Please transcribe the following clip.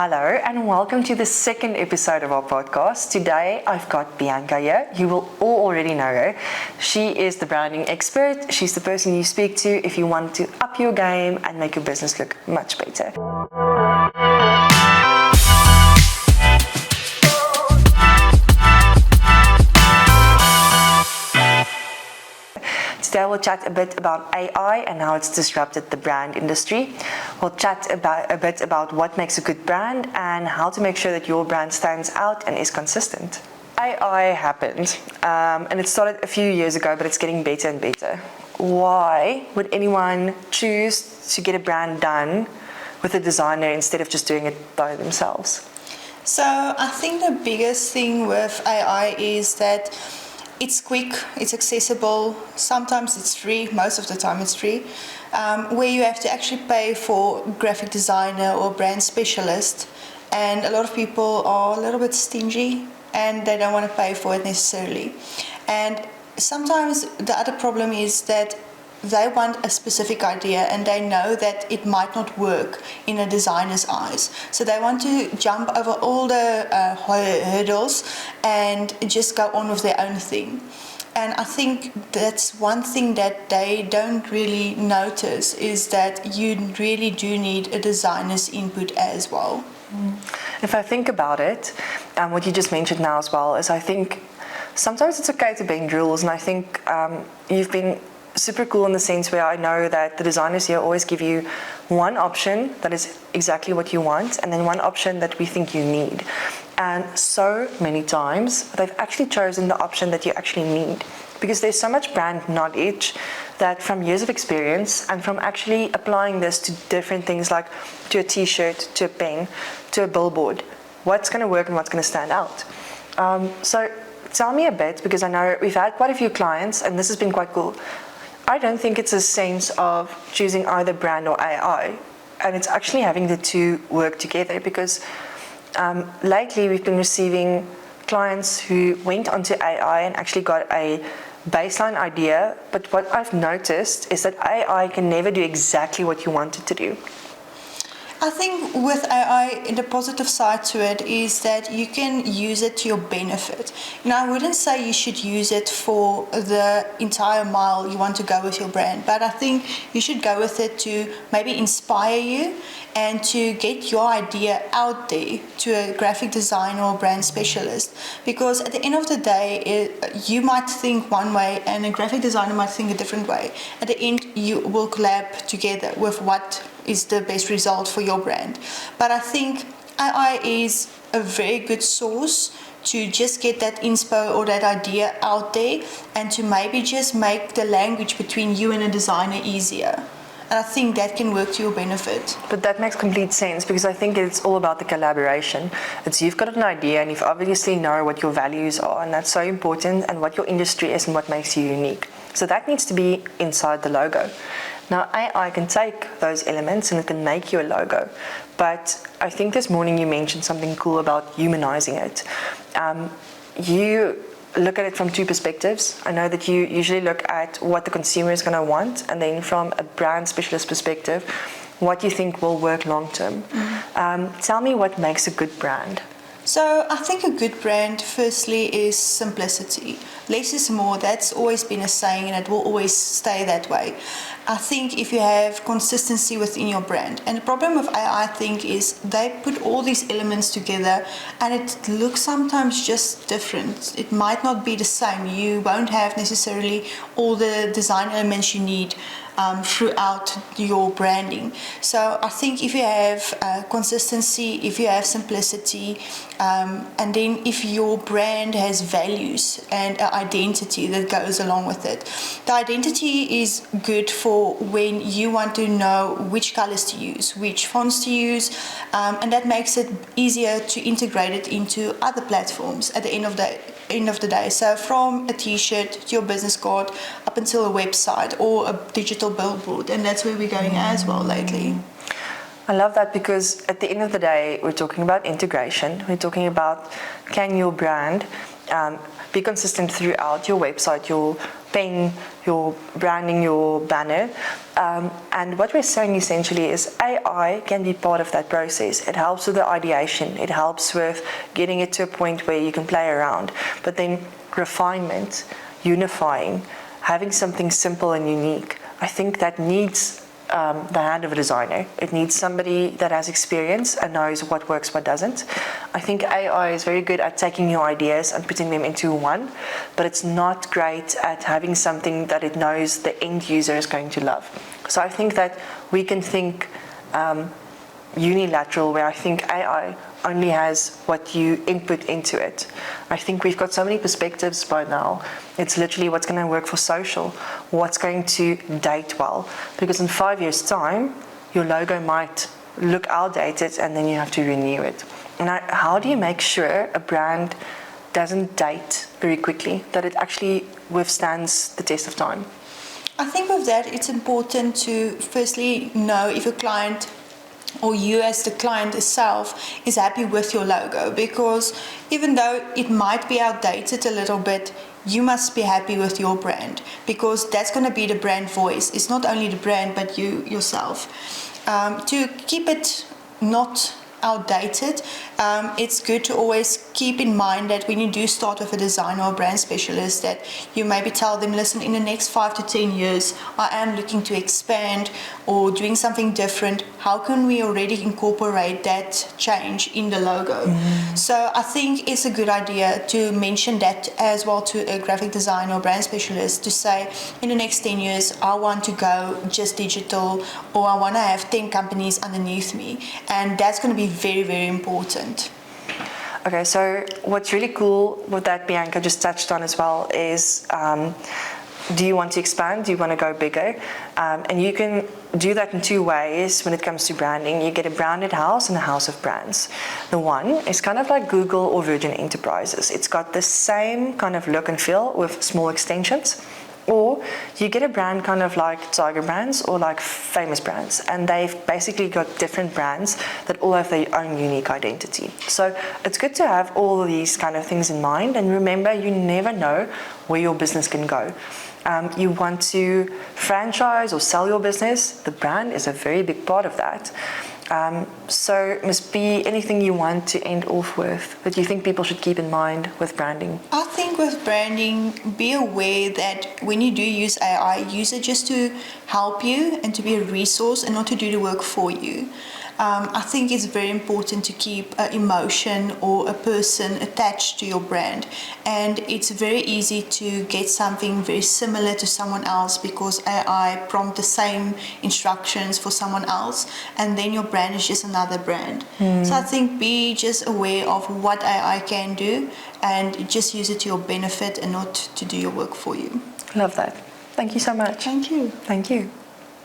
Hello and welcome to the second episode of our podcast. Today I've got Bianca here. You will all already know her. She is the branding expert. She's the person you speak to if you want to up your game and make your business look much better. Today we'll chat a bit about AI and how it's disrupted the brand industry. We'll chat a bit about what makes a good brand and how to make sure that your brand stands out and is consistent. AI happened and it started a few years ago, but it's getting better and better. Why would anyone choose to get a brand done with a designer instead of just doing it by themselves? So I think the biggest thing with AI is that it's quick, it's accessible, sometimes it's free, most of the time it's free, where you have to actually pay for graphic designer or brand specialist, and a lot of people are a little bit stingy and they don't want to pay for it necessarily. And sometimes the other problem is that they want a specific idea and they know that it might not work in a designer's eyes. So they want to jump over all the hurdles and just go on with their own thing. And I think that's one thing that they don't really notice, is that you really do need a designer's input as well. If I think about it, what you just mentioned now as well, is I think sometimes it's okay to bend rules, and I think you've been super cool in the sense where I know that the designers here always give you one option that is exactly what you want, and then one option that we think you need. And so many times they've actually chosen the option that you actually need, because there's so much brand knowledge that from years of experience and from actually applying this to different things, like to a t-shirt, to a pen, to a billboard, what's going to work and what's going to stand out. So tell me a bit, because I know we've had quite a few clients and this has been quite cool. I don't think it's a sense of choosing either brand or AI, and it's actually having the two work together, because lately we've been receiving clients who went onto AI and actually got a baseline idea, but what I've noticed is that AI can never do exactly what you want it to do. I think with AI, the positive side to it is that you can use it to your benefit. Now, I wouldn't say you should use it for the entire mile you want to go with your brand, but I think you should go with it to maybe inspire you and to get your idea out there to a graphic designer or brand specialist. Because at the end of the day, you might think one way and a graphic designer might think a different way. At the end, you will collab together with what is the best result for your brand. But I think AI is a very good source to just get that inspo or that idea out there, and to maybe just make the language between you and a designer easier. And I think that can work to your benefit. But that makes complete sense, because I think it's all about the collaboration. It's you've got an idea and you obviously know what your values are, and that's so important, and what your industry is and what makes you unique. So that needs to be inside the logo. Now, AI can take those elements and it can make you a logo, but I think this morning you mentioned something cool about humanizing it. You look at it from two perspectives. I know that you usually look at what the consumer is going to want, and then from a brand specialist perspective, what you think will work long term. Tell me what makes a good brand. So I think a good brand, firstly, is simplicity. Less is more. That's always been a saying, and it will always stay that way. I think if you have consistency within your brand, and the problem with AI, I think, is they put all these elements together and it looks sometimes just different. It might not be the same. You won't have necessarily all the design elements you need throughout your branding. So I think if you have consistency, if you have simplicity, and then if your brand has values and an identity that goes along with it. The identity is good for when you want to know which colors to use, which fonts to use, and that makes it easier to integrate it into other platforms at the end of the day. So from a t-shirt to your business card up until a website or a digital billboard, and that's where we're going as well lately. I love that because at the end of the day, we're talking about integration. We're talking about can your brand be consistent throughout your website, your pen, your branding, your banner. And what we're saying essentially is AI can be part of that process. It helps with the ideation. It helps with getting it to a point where you can play around. But then refinement, unifying, having something simple and unique, I think that needs the hand of a designer. It needs somebody that has experience and knows what works, what doesn't. I think AI is very good at taking your ideas and putting them into one, but it's not great at having something that it knows the end user is going to love. So I think that we can think unilateral, where I think AI only has what you input into it. I think we've got so many perspectives by now. It's literally what's going to work for social, what's going to date well. Because in 5 years' time, your logo might look outdated and then you have to renew it. And how do you make sure a brand doesn't date very quickly, that it actually withstands the test of time? I think with that, it's important to firstly know if a client or you as the client itself is happy with your logo, because even though it might be outdated a little bit, you must be happy with your brand, because that's going to be the brand voice. It's not only the brand but you yourself. To keep it not outdated, it's good to always keep in mind that when you do start with a designer or brand specialist, that you maybe tell them, listen, in the next 5 to 10 years I am looking to expand or doing something different. How can we already incorporate that change in the logo? So I think it's a good idea to mention that as well to a graphic designer or brand specialist, to say in the next 10 years I want to go just digital, or I want to have 10 companies underneath me, and that's going to be very, very important. Okay, so what's really cool with that Bianca just touched on as well is, do you want to expand? Do you want to go bigger? And you can do that in two ways when it comes to branding. You get a branded house and a house of brands. The one is kind of like Google or Virgin Enterprises. It's got the same kind of look and feel with small extensions. Or you get a brand kind of like Tiger Brands or like Famous Brands, and they've basically got different brands that all have their own unique identity. So it's good to have all of these kind of things in mind, and remember, you never know where your business can go. You want to franchise or sell your business, the brand is a very big part of that. So Ms. B, anything you want to end off with that you think people should keep in mind with branding? I think with branding, be aware that when you do use AI, use it just to help you and to be a resource and not to do the work for you. I think it's very important to keep an emotion or a person attached to your brand, and it's very easy to get something very similar to someone else because AI prompt the same instructions for someone else, and then your brand is just another brand. So I think be just aware of what AI can do and just use it to your benefit and not to do your work for you. Love that. Thank you so much. Thank you. Thank you.